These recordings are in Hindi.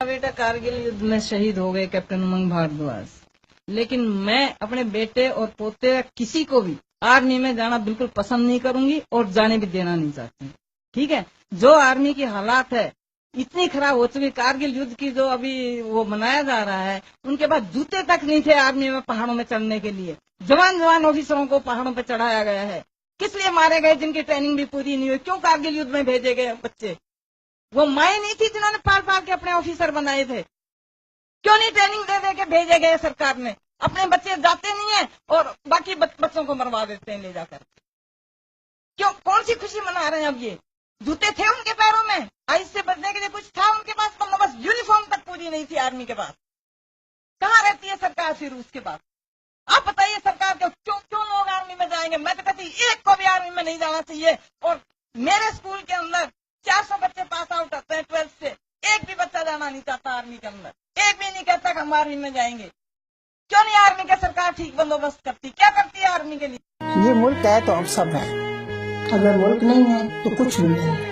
बेटा कारगिल युद्ध में शहीद हो गए कैप्टन उमंग भारद्वाज, लेकिन मैं अपने बेटे और पोते किसी को भी आर्मी में जाना बिल्कुल पसंद नहीं करूंगी और जाने भी देना नहीं चाहती। ठीक है, जो आर्मी की हालात है इतनी खराब हो चुकी, कारगिल युद्ध की जो अभी वो मनाया जा रहा है, उनके पास जूते तक नहीं थे आर्मी में पहाड़ों में चढ़ने के लिए। जवान ऑफिसरों को पहाड़ों पर चढ़ाया गया है। किस लिए मारे गए? जिनकी ट्रेनिंग भी पूरी नहीं हुई। क्यों कारगिल युद्ध में भेजे गए बच्चे? वो माए नहीं थी जिन्होंने पाल पाल के अपने ऑफिसर बनाए थे? क्यों नहीं ट्रेनिंग दे दे के भेजे गए सरकार ने? अपने बच्चे जाते नहीं है और बाकी बच्चों को मरवा देते हैं ले जाकर। क्यों? कौन सी खुशी मना रहे हैं अब ये? जूते थे उनके पैरों में? आइस से बचने के लिए कुछ था उनके पास? बस यूनिफॉर्म तक पूरी नहीं थी आर्मी के पास। कहाँ रहती है सरकार फिर उसके बाद? आप बताइए सरकार को क्यों लोग आर्मी में जाएंगे? मैं तो कहती एक को भी आर्मी में नहीं जाना चाहिए। और मेरे स्कूल के अंदर 400 बच्चे पास आउट होते हैं 12th से, एक भी बच्चा जाना नहीं चाहता आर्मी के अंदर। एक भी नहीं कहता कि हम आर्मी में जाएंगे। क्यों नहीं आर्मी का सरकार ठीक बंदोबस्त करती? क्या करती है आर्मी के लिए? ये मुल्क है तो हम सब हैं, अगर मुल्क नहीं है तो कुछ भी नहीं है।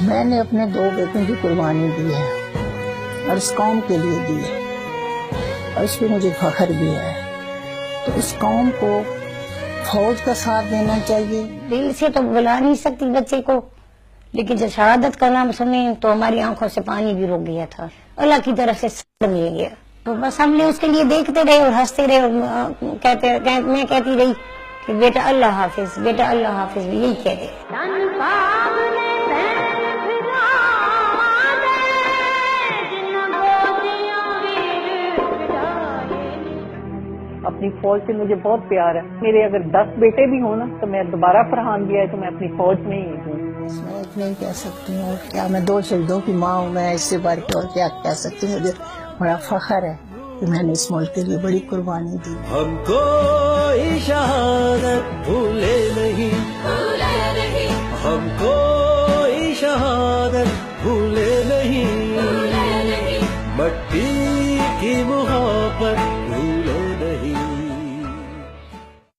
मैंने अपने 2 बेटों की कुर्बानी दी है और इस कौम के लिए दी है और इस पर मुझे फख्र भी है। तो इस कौम को फौज का साथ देना चाहिए। दिल से तो बुला नहीं सकती बच्चे को, लेकिन जब शहादत का नाम सुने तो हमारी आंखों से पानी भी रुक गया था। अल्लाह की तरफ से सब्र मिल गया, तो बस हमने उसके लिए देखते रहे और हंसते रहे और मैं कहती रही कि बेटा अल्लाह हाफिज, बेटा अल्लाह हाफिज, यही कहते। अपनी फौज से मुझे बहुत प्यार है। मेरे अगर 10 बेटे भी हो ना तो मैं दोबारा फरहान दिया है तो मैं अपनी फौज में ही हूँ। मैं इतना ही कह सकती हूँ, क्या मैं 2 शहीदों की माँ हूँ, मैं इससे बढ़ के और क्या कह सकती हूँ। मुझे बड़ा फख्र है कि मैंने इस मुल्क के लिए बड़ी कुर्बानी दी। हमको शहादत भूले नहीं, हमको शहादत भूले नहीं, मट्टी